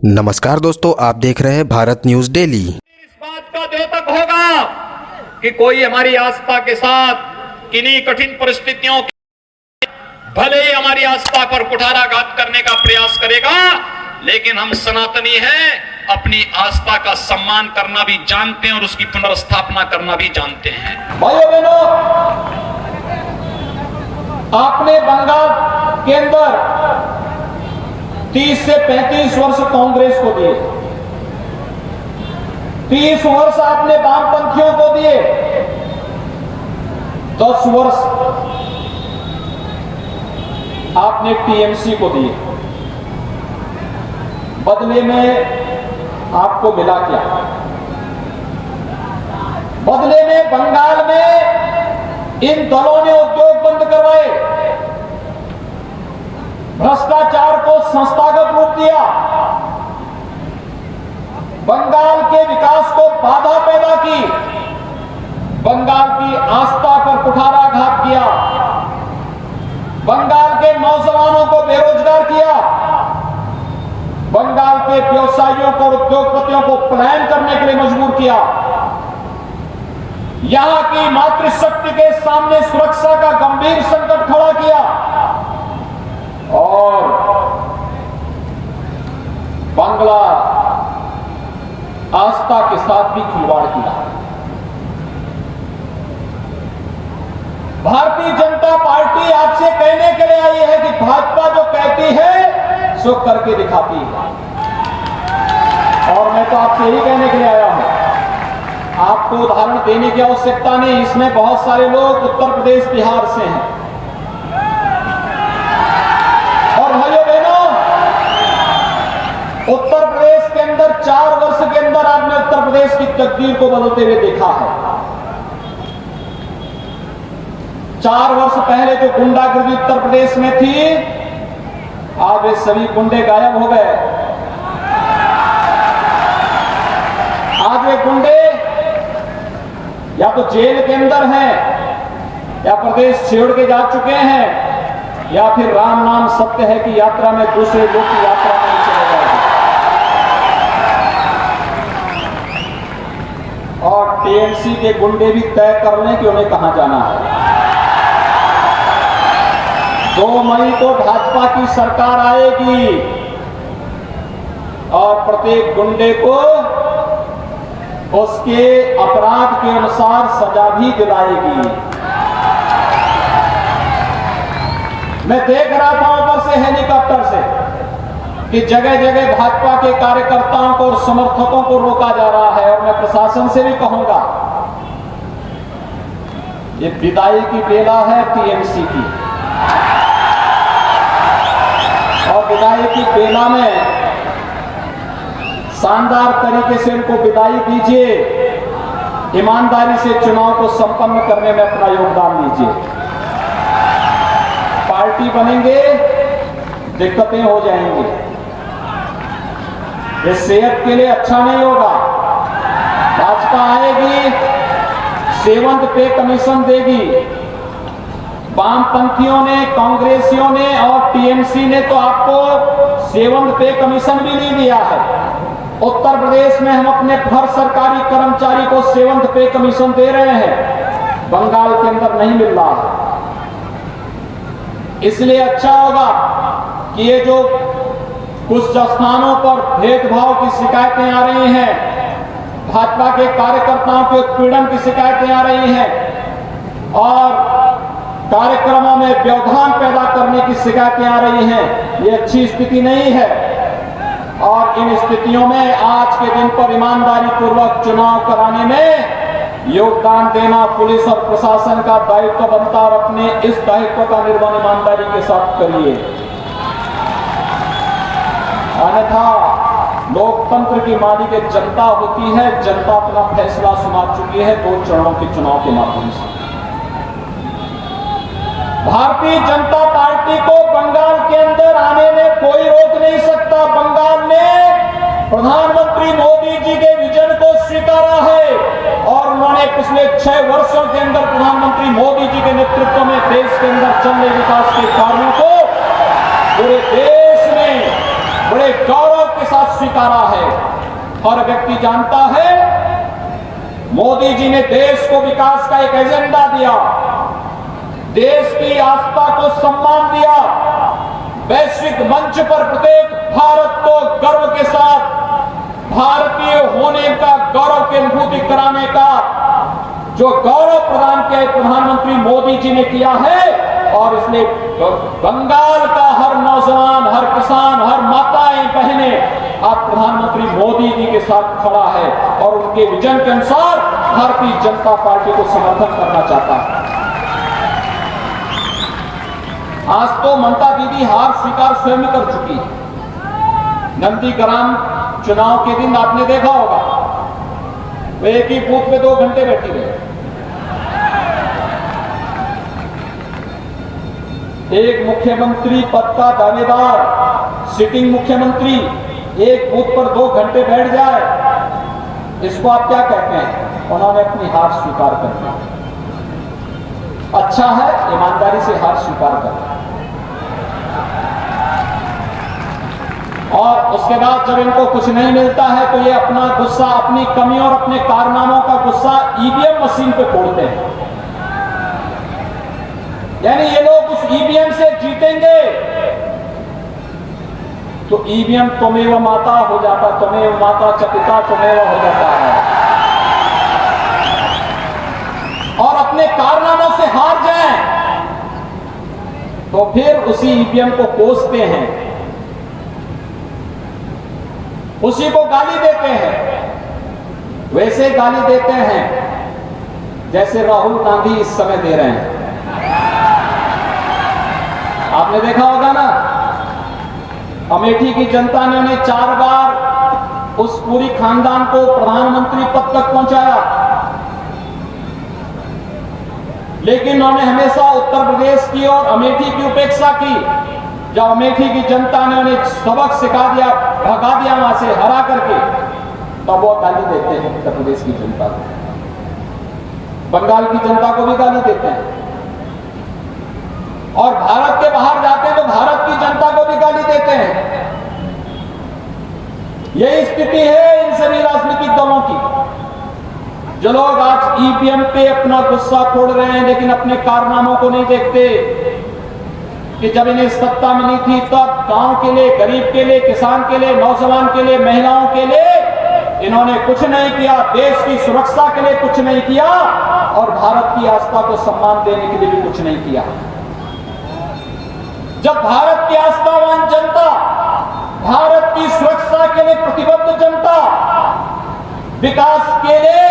नमस्कार दोस्तों, आप देख रहे हैं भारत न्यूज डेली। इस बात का द्योतक होगा कि कोई हमारी आस्था के साथ किन्हीं कठिन परिस्थितियों भले ही हमारी आस्था पर कुठाराघात करने का प्रयास करेगा, लेकिन हम सनातनी हैं, अपनी आस्था का सम्मान करना भी जानते हैं और उसकी पुनर्स्थापना करना भी जानते हैं। भाइयों बहनों, आपने बंगाल के अंदर 30 से 35 वर्ष कांग्रेस को दिए, 30 वर्ष आपने वामपंथियों को दिए, 10 वर्ष आपने टीएमसी को दिए। बदले में आपको मिला क्या? बदले में बंगाल में इन दलों ने उद्योग बंद करवाए, भ्रष्टाचार को संस्थागत रूप दिया, बंगाल के विकास को बाधा पैदा की, बंगाल की आस्था पर कुठाराघात किया, बंगाल के नौजवानों को बेरोजगार किया, बंगाल के व्यवसायियों को, उद्योगपतियों को पलायन करने के लिए मजबूर किया, यहां की मातृशक्ति के सामने सुरक्षा का गंभीर संकट खड़ा किया और बांग्ला आस्था के साथ भी खिलवाड़ किया। भारतीय जनता पार्टी आपसे कहने के लिए आई है कि भाजपा जो कहती है सो करके दिखाती है, और मैं तो आपसे यही कहने के लिए आया हूं। आपको उदाहरण देने की आवश्यकता नहीं, इसमें बहुत सारे लोग उत्तर प्रदेश बिहार से हैं। और भाइयों बहनों, उत्तर प्रदेश के अंदर 4 वर्ष के अंदर आपने उत्तर प्रदेश की तकदीर को बदलते हुए देखा है। 4 वर्ष पहले जो गुंडागर्दी उत्तर प्रदेश में थी, आज वे सभी गुंडे गायब हो गए। आज वे गुंडे या तो जेल के अंदर हैं, या प्रदेश छोड़ के जा चुके हैं, या फिर राम नाम सत्य है कि यात्रा में दूसरे लोग की यात्रा में चले गए। और टीएमसी के गुंडे भी तय कर लें कि उन्हें कहां जाना है। 2 मई को भाजपा की सरकार आएगी और प्रत्येक गुंडे को उसके अपराध के अनुसार सजा भी दिलाएगी। मैं देख रहा था ऊपर से हेलीकॉप्टर से कि जगह जगह भाजपा के कार्यकर्ताओं को और समर्थकों को रोका जा रहा है, और मैं प्रशासन से भी कहूंगा, ये विदाई की बेला है टीएमसी की, और विदाई की बेला में शानदार तरीके से उनको विदाई दीजिए, ईमानदारी से चुनाव को संपन्न करने में अपना योगदान दीजिए। पार्टी बनेंगे, दिक्कतें हो जाएंगी, ये सेहत के लिए अच्छा नहीं होगा। भाजपा आएगी, सेवंत पे कमीशन देगी। वामपंथियों ने, कांग्रेसियों ने और टीएमसी ने तो आपको सेवंत पे कमीशन भी नहीं दिया है। उत्तर प्रदेश में हम अपने हर सरकारी कर्मचारी को सेवंत पे कमीशन दे रहे हैं, बंगाल के अंदर नहीं मिल रहा है। इसलिए अच्छा होगा कि ये जो कुछ स्थानों पर भेदभाव की शिकायतें आ रही हैं, भाजपा के कार्यकर्ताओं के उत्पीड़न की शिकायतें आ रही हैं, और कार्यक्रमों में व्यवधान पैदा करने की शिकायतें आ रही हैं, ये अच्छी स्थिति नहीं है। और इन स्थितियों में आज के दिन पर ईमानदारी पूर्वक चुनाव कराने में योगदान देना पुलिस और प्रशासन का दायित्व बनता, और अपने इस दायित्व का निर्वहन ईमानदारी के साथ करिए। अन्यथा लोकतंत्र की मालिक एक जनता होती है, जनता अपना फैसला सुना चुकी है 2 चरणों के चुनाव के माध्यम से। भारतीय जनता पार्टी को बंगाल के अंदर आने में कोई रोक नहीं सकता। बंगाल ने प्रधानमंत्री मोदी जी के विजन को स्वीकारा है, और उन्होंने पिछले 6 वर्षों के अंदर प्रधानमंत्री मोदी जी के नेतृत्व में देश के अंदर चल रहे विकास के कार्यों को पूरे देश में बड़े गौरव के साथ स्वीकारा है। हर व्यक्ति जानता है मोदी जी ने देश को विकास का एक एजेंडा दिया, देश की आस्था को सम्मान दिया, वैश्विक मंच पर प्रत्येक भारत को गर्व के साथ भारतीय होने का गौरव की अनुभूति कराने का जो गौरव प्रदान किया प्रधानमंत्री मोदी जी ने किया है। और इसलिए बंगाल का हर नौजवान, हर किसान, हर माताएं बहनें आज प्रधानमंत्री मोदी जी के साथ खड़ा है और उनके विजन के अनुसार भारतीय जनता पार्टी को समर्थन करना चाहता है। आज तो ममता दीदी हार स्वीकार स्वयं कर चुकी है। नंदीग्राम चुनाव के दिन आपने देखा होगा, वे एक ही बूथ पे 2 घंटे बैठी रहे। एक मुख्यमंत्री पद का दावेदार, सिटिंग मुख्यमंत्री एक बूथ पर 2 घंटे बैठ जाए, इसको आप क्या कहते हैं? उन्होंने अपनी हार स्वीकार कर ली। अच्छा है, ईमानदारी से हार स्वीकार कर ली। और उसके बाद जब इनको कुछ नहीं मिलता है तो ये अपना गुस्सा, अपनी कमी और अपने कारनामों का गुस्सा ईवीएम मशीन पे फोड़ते हैं। यानी ये लोग उस ईवीएम से जीतेंगे तो ईवीएम त्वमेव माता हो जाता, त्वमेव माता च पिता त्वमेव हो जाता है। और अपने कारनामों से हार जाएं तो फिर उसी ईवीएम को कोसते हैं, उसी को गाली देते हैं। वैसे गाली देते हैं जैसे राहुल गांधी इस समय दे रहे हैं। आपने देखा होगा ना, अमेठी की जनता ने उन्हें 4 बार उस पूरी खानदान को प्रधानमंत्री पद तक पहुंचाया, लेकिन उन्होंने हमेशा उत्तर प्रदेश की और अमेठी की उपेक्षा की। जब अमेठी की जनता ने उन्हें सबक सिखा दिया, भगा दिया वहां से हरा करके, तब वो गाली देते हैं उत्तर प्रदेश की जनता को, बंगाल की जनता को भी गाली देते हैं। और भारत के बाहर जाते हैं तो भारत की जनता को भी गाली देते हैं। यही स्थिति है इन सभी राजनीतिक दलों की। जो लोग आज ईवीएम पे अपना गुस्सा फोड़ रहे हैं लेकिन अपने कारनामों को नहीं देखते कि जब इन्हें सत्ता मिली थी तब गांव के लिए, गरीब के लिए, किसान के लिए, नौजवान के लिए, महिलाओं के लिए इन्होंने कुछ नहीं किया, देश की सुरक्षा के लिए कुछ नहीं किया और भारत की आस्था को सम्मान देने के लिए भी कुछ नहीं किया। जब भारत की आस्थावान जनता, भारत की सुरक्षा के लिए प्रतिबद्ध जनता, विकास के लिए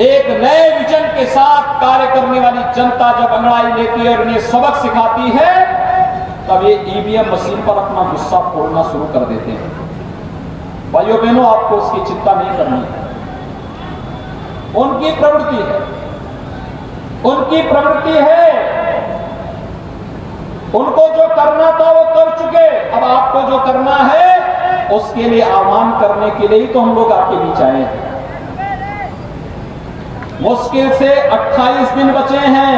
एक नए विजन के साथ कार्य करने वाली जनता जब अंगड़ाई लेती है और इन्हें सबक सिखाती है, तब ये ईवीएम मशीन पर अपना गुस्सा फोड़ना शुरू कर देते हैं। भाइयों बहनों, आपको उसकी चिंता नहीं करनी है। उनकी प्रवृत्ति है, उनकी प्रवृत्ति है। उनको जो करना था वो कर चुके, अब आपको जो करना है उसके लिए आह्वान करने के लिए ही तो हम लोग आपके बीच आए हैं। मुश्किल से 28 दिन बचे हैं।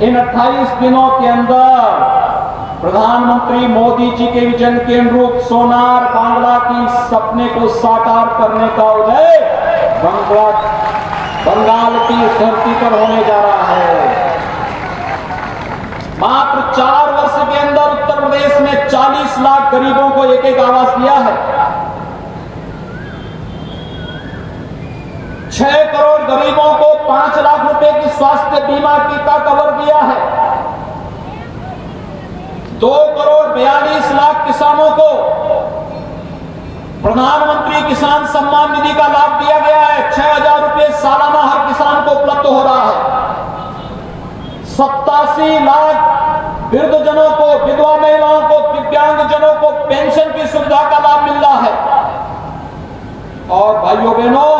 इन 28 दिनों के अंदर प्रधानमंत्री मोदी जी के विजन के अनुरूप सोनार बांग्ला की सपने को साकार करने का उदय बंगाल की धरती पर होने जा रहा है। मात्र 4 वर्ष के अंदर उत्तर प्रदेश में 40 लाख गरीबों को एक आवास दिया है। 6 करोड़ गरीबों को 5 लाख रुपए की स्वास्थ्य बीमा का कवर दिया है। 2 करोड़ 42 लाख किसानों को प्रधानमंत्री किसान सम्मान निधि का लाभ दिया गया है। 6,000 रुपए सालाना हर किसान को उपलब्ध हो रहा है। 87 लाख वृद्धजनों को, विधवा महिलाओं को, दिव्यांगजनों को पेंशन की सुविधा का लाभ मिल रहा है। और भाइयों बहनों,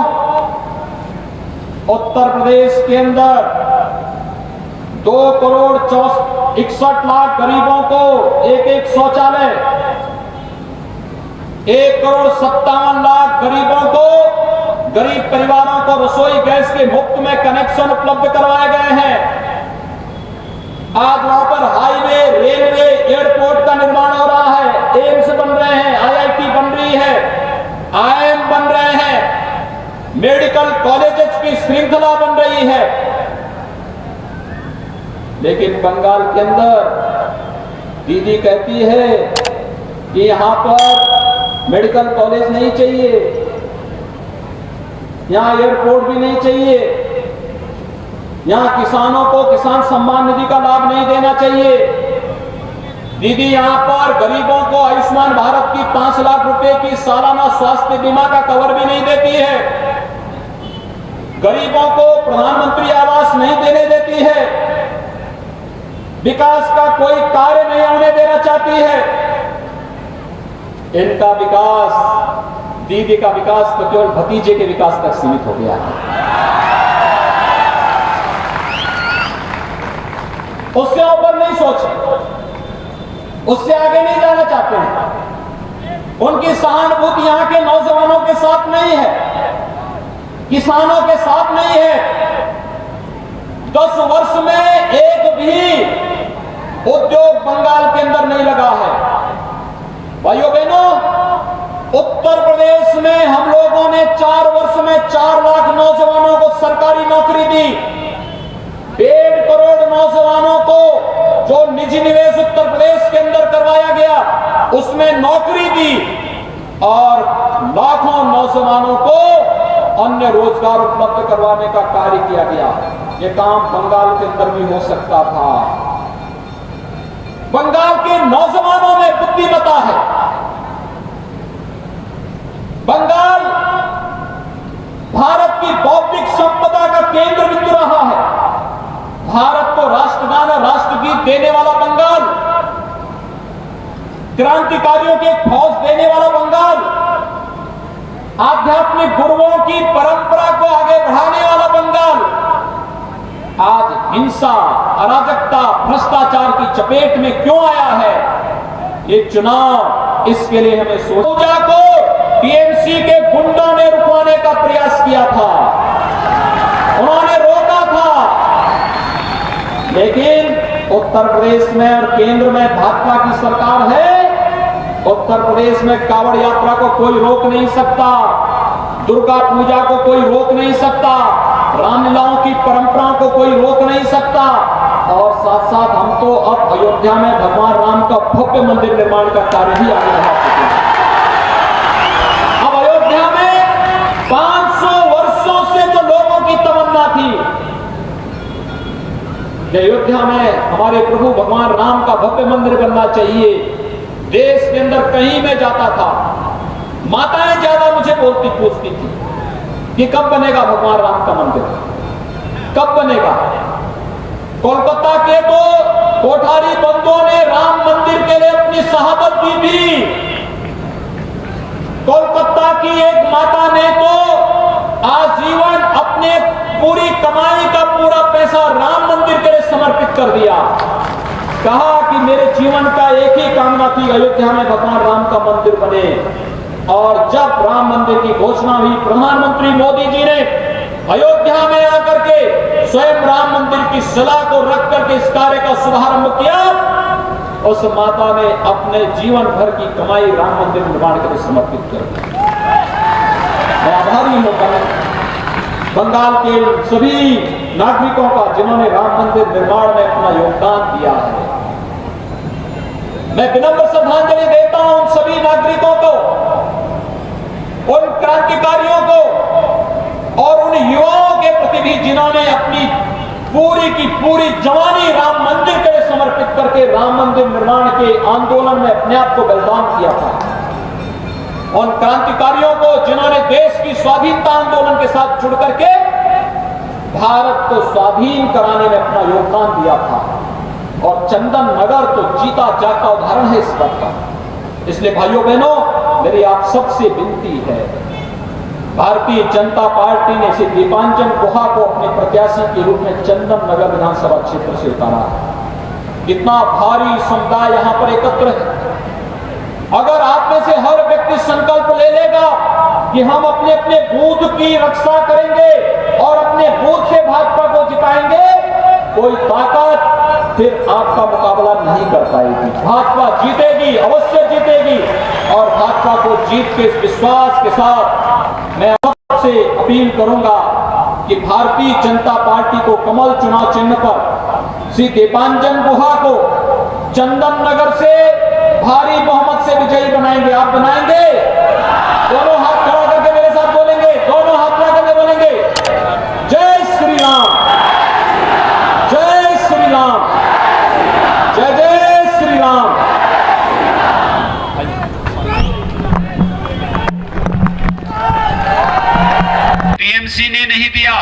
उत्तर प्रदेश के अंदर 2 करोड़ 61 लाख गरीबों को एक शौचालय, 1 करोड़ 57 लाख गरीबों को, गरीब परिवारों को रसोई गैस के मुफ्त में कनेक्शन उपलब्ध करवाए गए हैं। आज वहां पर हाईवे, रेलवे, एयरपोर्ट का निर्माण हो रहा है, एम्स बन रहे हैं, IIT बन रही मेडिकल कॉलेजेस की श्रृंखला बन रही है, लेकिन बंगाल के अंदर दीदी कहती है कि यहां पर मेडिकल कॉलेज नहीं चाहिए, यहां एयरपोर्ट भी नहीं चाहिए, यहां किसानों को किसान सम्मान निधि का लाभ नहीं देना चाहिए। दीदी यहां पर गरीबों को आयुष्मान भारत की 5 लाख रुपए की सालाना स्वास्थ्य बीमा का कवर भी नहीं देती है, गरीबों को प्रधानमंत्री आवास नहीं देने देती है, विकास का कोई कार्य नहीं होने देना चाहती है। इनका विकास, दीदी का विकास तो केवल भतीजे के विकास तक सीमित हो गया है, उससे ऊपर नहीं सोचे, उससे आगे नहीं जाना चाहते हैं। उनकी सहानुभूति यहां के नौजवानों के साथ नहीं है, किसानों के साथ नहीं है। 10 वर्ष में एक भी उद्योग बंगाल के अंदर नहीं लगा है। भाइयों बहनों, उत्तर प्रदेश में हम लोगों ने 4 वर्ष में 4 लाख नौजवानों को सरकारी नौकरी दी, 1.5 करोड़ नौजवानों को जो निजी निवेश उत्तर प्रदेश के अंदर करवाया गया उसमें नौकरी दी, और लाखों नौजवानों को अन्य रोजगार उपलब्ध करवाने का कार्य किया गया। ये काम बंगाल के अंदर भी हो सकता था। बंगाल के नौजवानों में बुद्धिमत्ता है। बंगाल भारत की बौद्धिक संपदा का केंद्र बिंदु रहा है। भारत को राष्ट्रगान और राष्ट्रगीत देने वाला बंगाल, क्रांतिकारियों के फौज देने वाला बंगाल, आध्यात्मिक गुरुओं की परंपरा को आगे बढ़ाने वाला बंगाल आज हिंसा, अराजकता, भ्रष्टाचार की चपेट में क्यों आया है? ये चुनाव, इसके लिए हमें पूजा को टीएमसी के गुंडों ने रुकवाने का प्रयास किया था, उन्होंने रोका था, लेकिन उत्तर प्रदेश में और केंद्र में भाजपा की सरकार है। उत्तर प्रदेश में कांवड़ यात्रा को कोई रोक नहीं सकता, दुर्गा पूजा को कोई रोक नहीं सकता, रामलीलाओं की परंपराओं को कोई रोक नहीं सकता, और साथ साथ हम तो अब अयोध्या में भगवान राम का भव्य मंदिर निर्माण का कार्य भी आगे बढ़ा चुके हैं। अब अयोध्या में 500 वर्षों से जो लोगों की तमन्ना थी कि अयोध्या में हमारे प्रभु भगवान राम का भव्य मंदिर बनना चाहिए, देश के अंदर कहीं में जाता था, माताएं ज्यादा मुझे पूछती थी कि कब बनेगा भगवान राम का मंदिर, कब बनेगा। कोलकाता के तो कोठारी बंदों ने राम मंदिर के लिए अपनी शहादत दी थी। कोलकाता की एक माता ने तो आजीवन अपने पूरी कमाई का पूरा पैसा राम मंदिर के लिए समर्पित कर दिया। कहा कि मेरे जीवन का एक ही कामना थी, अयोध्या में भगवान राम का मंदिर बने। और जब राम मंदिर की घोषणा हुई, प्रधानमंत्री मोदी जी ने अयोध्या में आकर के स्वयं राम मंदिर की शिला को रख करके इस कार्य का शुभारंभ किया। उस माता ने अपने जीवन भर की कमाई राम मंदिर निर्माण के लिए समर्पित कर दी। मैं आभारी हूं बंगाल के सभी नागरिकों का जिन्होंने राम मंदिर निर्माण में अपना योगदान दिया है। मैं विनम्र श्रद्धांजलि देता हूं उन सभी नागरिकों को, उन क्रांतिकारियों को और उन युवाओं के प्रति भी जिन्होंने अपनी पूरी की पूरी जवानी राम मंदिर के लिए समर्पित करके राम मंदिर निर्माण के आंदोलन में अपने आप को बलिदान किया था। उन क्रांतिकारियों को जिन्होंने देश की स्वाधीनता आंदोलन के साथ जुड़ करके भारत को स्वाधीन कराने में अपना योगदान दिया था। और चंदन नगर तो जीता जागता उदाहरण है इस बात का। इसलिए भाइयों बहनों, मेरी आप सबसे विनती है, भारतीय जनता पार्टी ने श्री दीपांजन गुहा को अपने प्रत्याशी के रूप में चंदन नगर विधानसभा क्षेत्र से उतारा है। इतना भारी समुदाय यहां पर एकत्र है। अगर आप में से हर व्यक्ति संकल्प ले लेगा कि हम अपने अपने बूथ की रक्षा करेंगे और अपने बूथ से भाजपा को जिताएंगे, कोई ताकत फिर आपका मुकाबला नहीं कर पाएगी। भाजपा जीतेगी, अवश्य जीतेगी। और भाजपा को जीत के इस विश्वास के साथ मैं से अपील करूंगा कि भारतीय जनता पार्टी को कमल चुनाव चिन्ह पर श्री दीपांजन गुहा को चंदन नगर से भारी बहुमत से विजयी बनाएंगे। आप बनाएंगे? दोनों हाथ खड़ा करके मेरे साथ बोलेंगे, दोनों हाथ खड़ा करके बोलेंगे, जय श्री राम, जय श्री राम, जय जय श्री राम। टीएमसी ने नहीं दिया।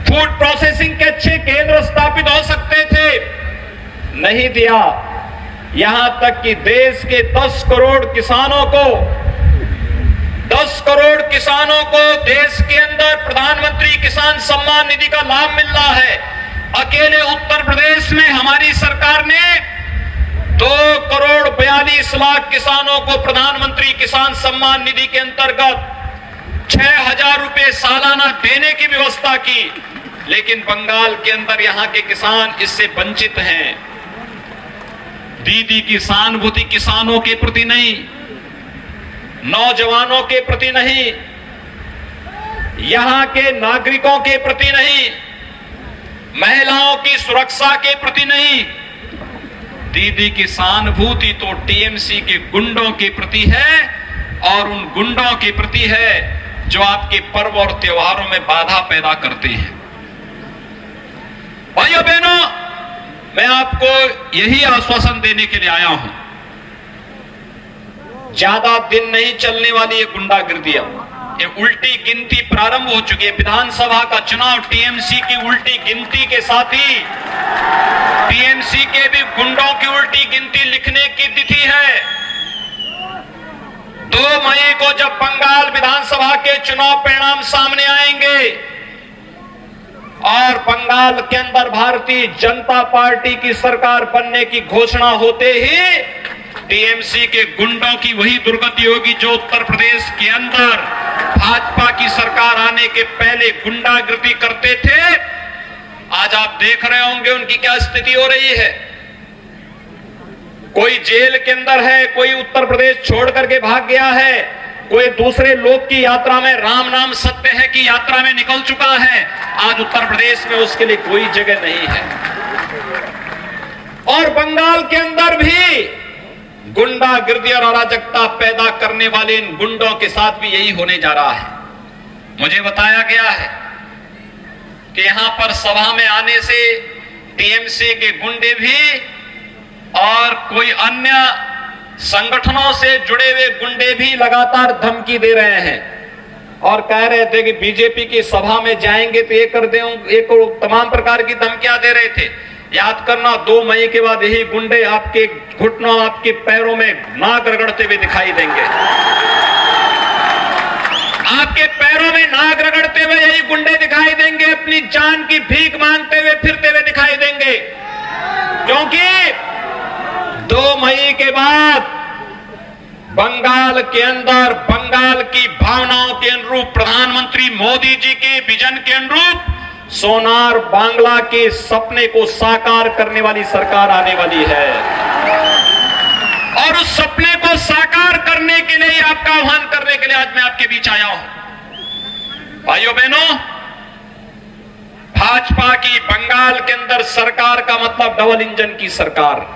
फूड प्रोसेसिंग के अच्छे केंद्र स्थापित हो सकते थे, नहीं दिया। यहां तक कि देश के 10 करोड़ किसानों को देश के अंदर प्रधानमंत्री किसान सम्मान निधि का लाभ मिल रहा है। अकेले उत्तर प्रदेश में हमारी सरकार ने 2,42,00,000 किसानों को प्रधानमंत्री किसान सम्मान निधि के अंतर्गत 6,000 रुपए सालाना देने की व्यवस्था की। लेकिन बंगाल के अंदर यहां के किसान इससे वंचित हैं। दीदी की सहानुभूति किसानों के प्रति नहीं, नौजवानों के प्रति नहीं, यहां के नागरिकों के प्रति नहीं, महिलाओं की सुरक्षा के प्रति नहीं। दीदी की सहानुभूति तो टीएमसी के गुंडों के प्रति है, और उन गुंडों के प्रति है जो आपके पर्व और त्योहारों में बाधा पैदा करते हैं। भाइयों बहनों, मैं आपको यही आश्वासन देने के लिए आया हूं। ज्यादा दिन नहीं चलने वाली ये गुंडागिर्दी, ये उल्टी गिनती प्रारंभ हो चुकी है। विधानसभा का चुनाव टीएमसी की उल्टी गिनती के साथ ही टीएमसी के भी गुंडों की उल्टी गिनती लिखने की तिथि है। 2 मई को जब बंगाल विधानसभा के चुनाव परिणाम सामने आएंगे और बंगाल के अंदर भारतीय जनता पार्टी की सरकार बनने की घोषणा होते ही टीएमसी के गुंडों की वही दुर्गति होगी जो उत्तर प्रदेश के अंदर भाजपा की सरकार आने के पहले गुंडागिर्दी करते थे। आज आप देख रहे होंगे उनकी क्या स्थिति हो रही है। कोई जेल के अंदर है, कोई उत्तर प्रदेश छोड़ करके भाग गया है, कोई दूसरे लोक की यात्रा में, राम नाम सत्य है की यात्रा में निकल चुका है। आज उत्तर प्रदेश में उसके लिए कोई जगह नहीं है। और बंगाल के अंदर भी गुंडागिर्दी और अराजकता पैदा करने वाले इन गुंडों के साथ भी यही होने जा रहा है। मुझे बताया गया है कि यहां पर सभा में आने से टीएमसी के गुंडे भी और कोई अन्य संगठनों से जुड़े हुए गुंडे भी लगातार धमकी दे रहे हैं और कह रहे थे कि बीजेपी की सभा में जाएंगे तो ये कर देंगे, एक तमाम प्रकार की धमकियां दे रहे थे। याद करना, 2 मई के बाद यही गुंडे आपके घुटनों, आपके पैरों में नाक रगड़ते हुए दिखाई देंगे। आपके पैरों में नाक रगड़ते हुए यही गुंडे दिखाई देंगे, अपनी जान की भीख मांगते हुए फिरते हुए दिखाई देंगे। क्योंकि 2 मई के बाद बंगाल के अंदर बंगाल की भावनाओं के अनुरूप, प्रधानमंत्री मोदी जी के विजन के अनुरूप सोनार बांग्ला के सपने को साकार करने वाली सरकार आने वाली है। और उस सपने को साकार करने के लिए, आपका आह्वान करने के लिए आज मैं आपके बीच आया हूं। भाइयों बहनों, भाजपा की बंगाल के अंदर सरकार का मतलब डबल इंजन की सरकार।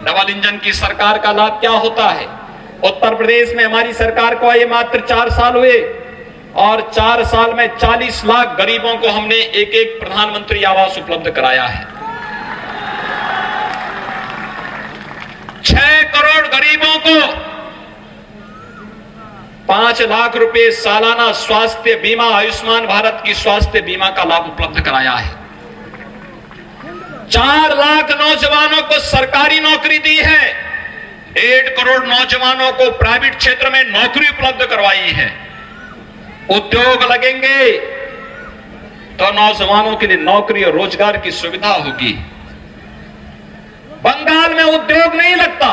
डबल इंजन की सरकार का लाभ क्या होता है? उत्तर प्रदेश में हमारी सरकार को आए मात्र 4 साल हुए और 4 साल में 40 लाख गरीबों को हमने एक प्रधानमंत्री आवास उपलब्ध कराया है। 6 करोड़ गरीबों को 5 लाख रुपए सालाना स्वास्थ्य बीमा, आयुष्मान भारत की स्वास्थ्य बीमा का लाभ उपलब्ध कराया है। 4 लाख नौजवानों को सरकारी नौकरी दी है। 1.5 करोड़ नौजवानों को प्राइवेट क्षेत्र में नौकरी उपलब्ध करवाई है। उद्योग लगेंगे तो नौजवानों के लिए नौकरी और रोजगार की सुविधा होगी। बंगाल में उद्योग नहीं लगता।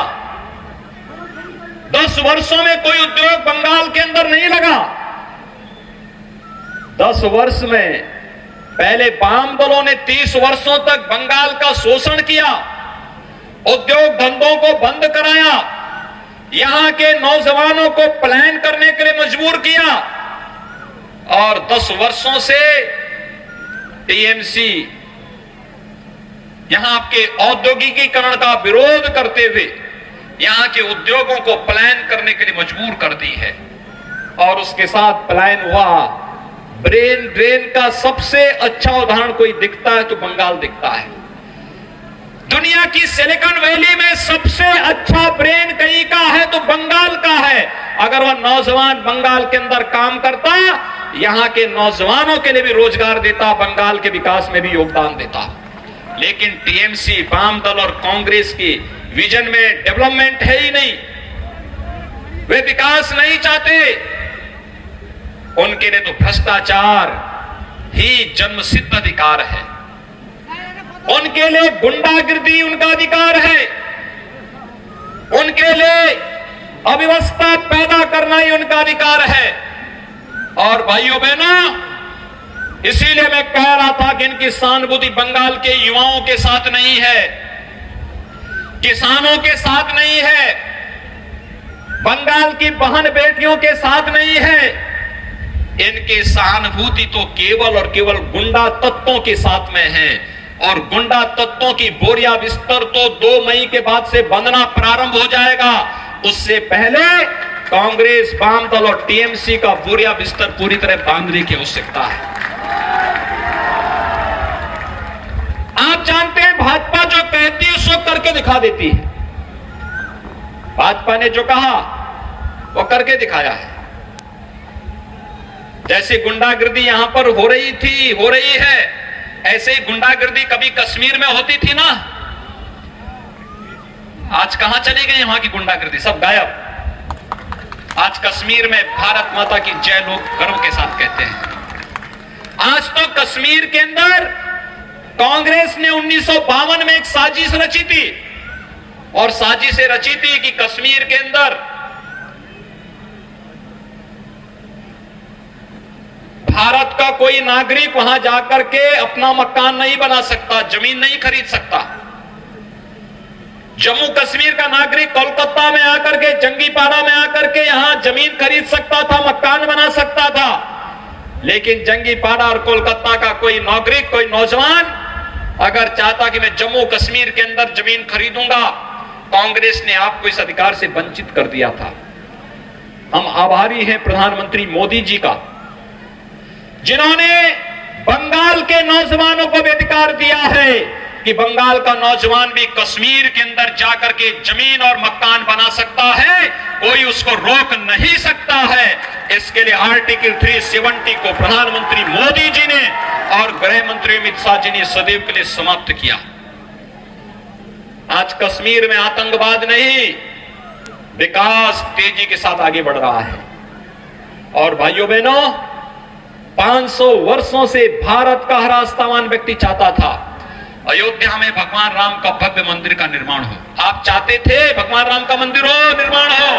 10 वर्षों में कोई उद्योग बंगाल के अंदर नहीं लगा। 10 वर्ष में पहले वाम दलों ने 30 वर्षों तक बंगाल का शोषण किया, उद्योग धंधों को बंद कराया, यहां के नौजवानों को पलायन करने के लिए मजबूर किया और 10 वर्षों से टीएमसी यहां आपके औद्योगिकीकरण का विरोध करते हुए यहां के उद्योगों को पलायन करने के लिए मजबूर कर दी है। और उसके साथ पलायन हुआ। ब्रेन ड्रेन का सबसे अच्छा उदाहरण कोई दिखता है तो बंगाल दिखता है। दुनिया की सिलिकॉन वैली में सबसे अच्छा ब्रेन कहीं का है तो बंगाल का है। अगर वह नौजवान बंगाल के अंदर काम करता, यहां के नौजवानों के लिए भी रोजगार देता, बंगाल के विकास में भी योगदान देता। लेकिन टीएमसी, वाम दल और कांग्रेस की विजन में डेवलपमेंट है ही नहीं। वे विकास नहीं चाहते। उनके लिए तो भ्रष्टाचार ही जन्मसिद्ध अधिकार है। उनके लिए गुंडागिर्दी उनका अधिकार है। उनके लिए अव्यवस्था पैदा करना ही उनका अधिकार है। और भाइयों बहनों, इसीलिए मैं कह रहा था कि इनकी सहानुभूति बंगाल के युवाओं के साथ नहीं है, किसानों के साथ नहीं है, बंगाल की बहन बेटियों के साथ नहीं है। इनकी सहानुभूति तो केवल और केवल गुंडा तत्वों के साथ में है। और गुंडा तत्वों की बोरिया बिस्तर तो 2 मई के बाद से बंधना प्रारंभ हो जाएगा। उससे पहले कांग्रेस, वाम दल और टीएमसी का बोरिया बिस्तर पूरी तरह बांधने की आवश्यकता है। आप जानते हैं भाजपा जो कहती है उसको करके दिखा देती है। भाजपा ने जो कहा वो करके दिखाया है। जैसे गुंडागिर्दी यहां पर हो रही थी, हो रही है, ऐसे ही गुंडागिर्दी कभी कश्मीर में होती थी ना। आज कहां चली गई वहां की गुंडागिर्दी? सब गायब। आज कश्मीर में भारत माता की जय लोग गर्व के साथ कहते हैं। आज तो कश्मीर के अंदर कांग्रेस ने 1952 में एक साजिश रची थी। और साजिश रची थी कि कश्मीर के अंदर भारत का कोई नागरिक वहां जाकर के अपना मकान नहीं बना सकता, जमीन नहीं खरीद सकता। जम्मू कश्मीर का नागरिक कोलकाता में आकर के, जंगीपाड़ा में आकर के यहां जमीन खरीद सकता था, मकान बना सकता था। लेकिन जंगीपाड़ा और कोलकाता का कोई नागरिक, कोई नौजवान अगर चाहता कि मैं जम्मू कश्मीर के अंदर जमीन खरीदूंगा, कांग्रेस ने आपको इस अधिकार से वंचित कर दिया था। हम आभारी हैं प्रधानमंत्री मोदी जी का, जिन्होंने बंगाल के नौजवानों को भी अधिकार दिया है कि बंगाल का नौजवान भी कश्मीर के अंदर जाकर के जमीन और मकान बना सकता है। कोई उसको रोक नहीं सकता है। इसके लिए आर्टिकल 370 को प्रधानमंत्री मोदी जी ने और गृह मंत्री अमित शाह जी ने सदैव के लिए समाप्त किया। आज कश्मीर में आतंकवाद नहीं, विकास तेजी के साथ आगे बढ़ रहा है। और भाइयों बहनों, 500 वर्षों से भारत का हर आस्थावान व्यक्ति चाहता था अयोध्या में भगवान राम का भव्य मंदिर का निर्माण हो। आप चाहते थे भगवान राम का मंदिर हो, निर्माण हो?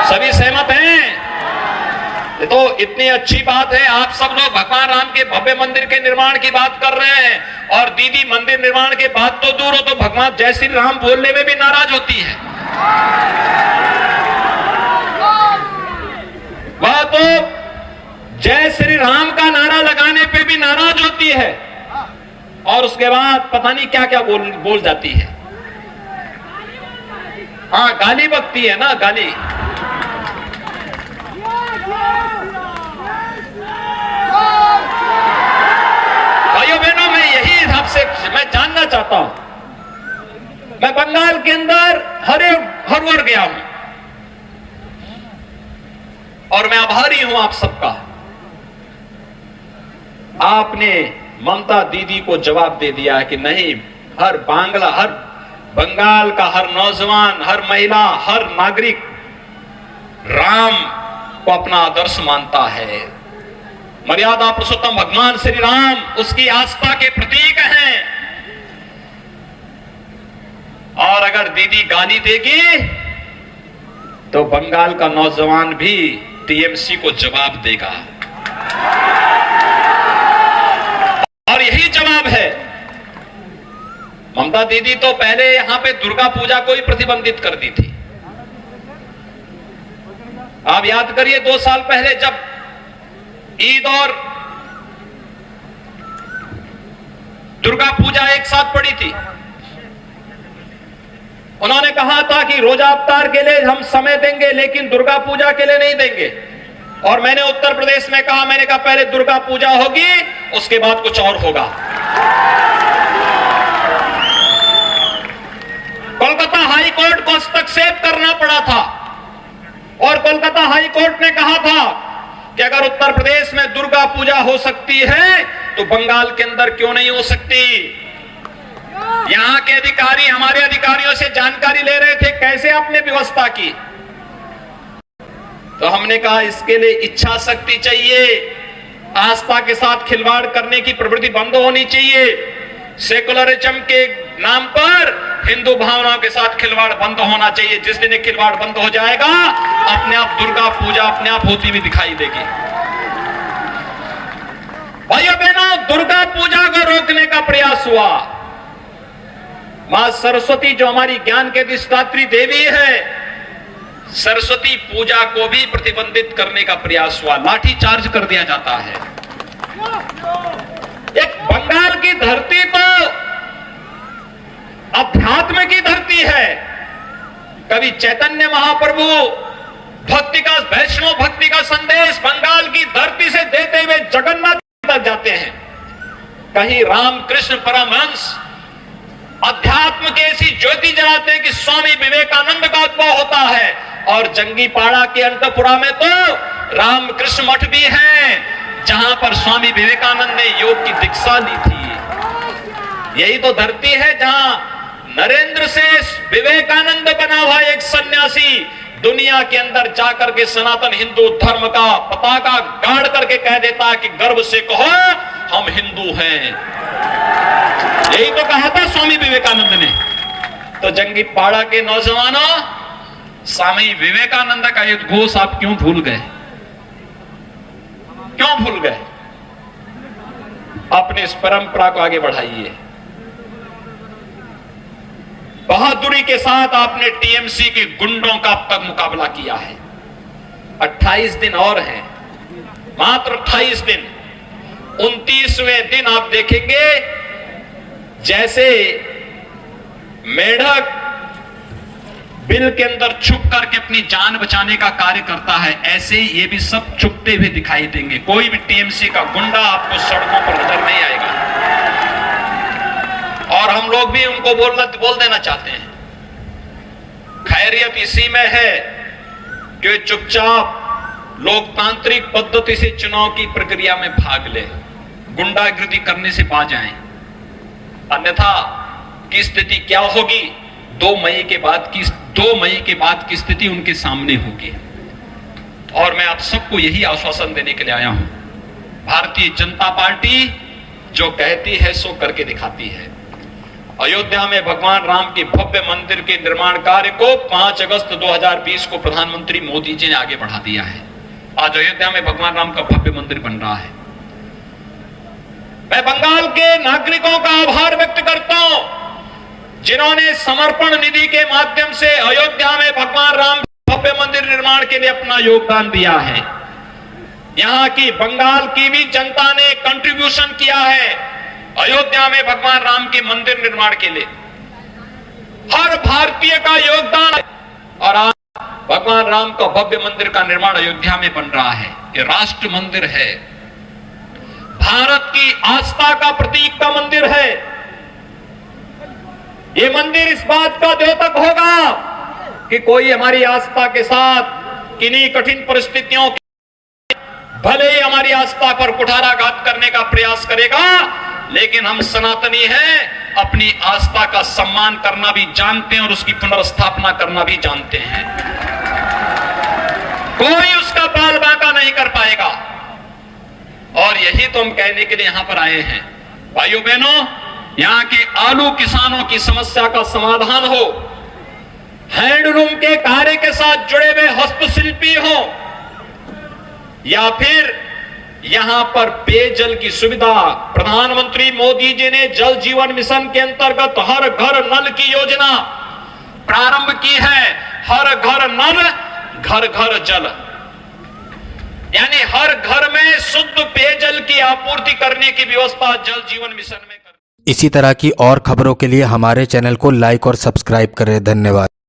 सभी सहमत हैं? तो इतनी अच्छी बात है। आप सब लोग भगवान राम के भव्य मंदिर के निर्माण की बात कर रहे हैं, और दीदी मंदिर निर्माण के बात तो दूर हो, तो भगवान जय श्री राम बोलने में भी नाराज होती है। वह तो जय श्री राम का नारा लगाने पे भी नाराज होती है, और उसके बाद पता नहीं क्या क्या बोल जाती है। हाँ, गाली बकती है ना, गाली। भाइयों बहनों, मैं यही आपसे मैं जानना चाहता हूं। मैं बंगाल के अंदर हर बार गया हूं, और मैं आभारी हूं आप सबका। आपने ममता दीदी को जवाब दे दिया है कि नहीं, हर बंगाल का हर नौजवान, हर महिला, हर नागरिक राम को अपना आदर्श मानता है। मर्यादा पुरुषोत्तम भगवान श्री राम उसकी आस्था के प्रतीक हैं। और अगर दीदी गाली देगी तो बंगाल का नौजवान भी टीएमसी को जवाब देगा। और यही जवाब है। ममता दीदी तो पहले यहां पे दुर्गा पूजा को ही प्रतिबंधित कर दी थी। आप याद करिए 2 साल पहले जब ईद और दुर्गा पूजा एक साथ पड़ी थी, उन्होंने कहा था कि रोजा अवतार के लिए हम समय देंगे लेकिन दुर्गा पूजा के लिए नहीं देंगे। और मैंने उत्तर प्रदेश में कहा, मैंने कहा पहले दुर्गा पूजा होगी उसके बाद कुछ और होगा। कोलकाता हाई कोर्ट को हस्तक्षेप करना पड़ा था और कोलकाता हाई कोर्ट ने कहा था कि अगर उत्तर प्रदेश में दुर्गा पूजा हो सकती है तो बंगाल के अंदर क्यों नहीं हो सकती। यहां के अधिकारी हमारे अधिकारियों से जानकारी ले रहे थे कैसे आपने व्यवस्था की, तो हमने कहा इसके लिए इच्छा शक्ति चाहिए, आस्था के साथ खिलवाड़ करने की प्रवृत्ति बंद होनी चाहिए। सेकुलरिज्म के नाम पर हिंदू भावनाओं के साथ खिलवाड़ बंद होना चाहिए। जिस दिन खिलवाड़ बंद हो जाएगा अपने आप दुर्गा पूजा अपने आप होती हुई दिखाई देगी। भाइयों बहनों, दुर्गा पूजा को रोकने का प्रयास हुआ। मां सरस्वती जो हमारी ज्ञान के अधिष्ठात्री देवी है, सरस्वती पूजा को भी प्रतिबंधित करने का प्रयास हुआ, लाठी चार्ज कर दिया जाता है। एक बंगाल की धरती तो अध्यात्म की धरती है। कभी चैतन्य महाप्रभु भक्ति का, वैष्णव भक्ति का संदेश बंगाल की धरती से देते हुए जगन्नाथ तक जाते हैं। कहीं रामकृष्ण परमहंस अध्यात्म की ऐसी ज्योति जलाते हैं कि स्वामी विवेकानंद का उद्भव होता है। और जंगीपाड़ा के अंतपुरा में तो रामकृष्ण मठ भी है जहां पर स्वामी विवेकानंद ने योग की दीक्षा ली थी। यही तो धरती है जहां नरेंद्र से विवेकानंद बना हुआ एक सन्यासी दुनिया के अंदर जाकर के सनातन हिंदू धर्म का पताका गाड़ करके कह देता है कि गर्व से कहो हम हिंदू हैं। यही तो कहा था स्वामी विवेकानंद ने। तो जंगीपाड़ा के नौजवानों, स्वामी विवेकानंद का ये घोष आप क्यों भूल गए? क्यों भूल गए? अपने इस परंपरा को आगे बढ़ाइए। बहादुरी के साथ आपने टीएमसी के गुंडों का अब तक मुकाबला किया है। 28 दिन और हैं, मात्र 28 दिन। 29वें दिन आप देखेंगे जैसे मेढक बिल के अंदर छुप करके अपनी जान बचाने का कार्य करता है, ऐसे ही ये भी सब छुपते हुए दिखाई देंगे। कोई भी टीएमसी का गुंडा आपको सड़कों पर नजर नहीं आएगा। और हम लोग भी उनको बोल देना चाहते हैं, खैरियत इसी में है कि चुपचाप लोकतांत्रिक पद्धति से चुनाव की प्रक्रिया में भाग ले, गुंडागिरी करने से बाज आए। अन्यथा की स्थिति क्या होगी? 2 मई के बाद की स्थिति उनके सामने होगी। और मैं आप सबको यही आश्वासन देने के लिए आया हूं, भारतीय जनता पार्टी जो कहती है सो करके दिखाती है। अयोध्या में भगवान राम के भव्य मंदिर के निर्माण कार्य को 5 अगस्त 2020 को प्रधानमंत्री मोदी जी ने आगे बढ़ा दिया है। आज अयोध्या में भगवान राम का भव्य मंदिर बन रहा है। मैं बंगाल के नागरिकों का आभार व्यक्त करता हूं जिन्होंने समर्पण निधि के माध्यम से अयोध्या में भगवान राम भव्य मंदिर निर्माण के लिए अपना योगदान दिया है। यहां की बंगाल की भी जनता ने कंट्रीब्यूशन किया है अयोध्या में भगवान राम के मंदिर निर्माण के लिए। हर भारतीय का योगदान है और आज भगवान राम का भव्य मंदिर का निर्माण अयोध्या में बन रहा है। ये राष्ट्र मंदिर है, भारत की आस्था का प्रतीक का मंदिर है। ये मंदिर इस बात का द्योतक होगा कि कोई हमारी आस्था के साथ किन्हीं कठिन परिस्थितियों भले ही हमारी आस्था पर कुठाराघात करने का प्रयास करेगा, लेकिन हम सनातनी हैं, अपनी आस्था का सम्मान करना भी जानते हैं और उसकी पुनर्स्थापना करना भी जानते हैं। कोई उसका बाल बांका नहीं कर पाएगा। और यही तो हम कहने के लिए यहां पर आए हैं। भाइयों बहनों, यहां के आलू किसानों की समस्या का समाधान हो, हैंडलूम के कार्य के साथ जुड़े हुए हस्तशिल्पी हो, या फिर यहां पर पेयजल की सुविधा। प्रधानमंत्री मोदी जी ने जल जीवन मिशन के अंतर्गत हर घर नल की योजना प्रारंभ की है। हर घर नल, घर घर जल। शुद्ध पेयजल की आपूर्ति करने की व्यवस्था जल जीवन मिशन में कर। इसी तरह की और खबरों के लिए हमारे चैनल को लाइक और सब्सक्राइब करें। धन्यवाद।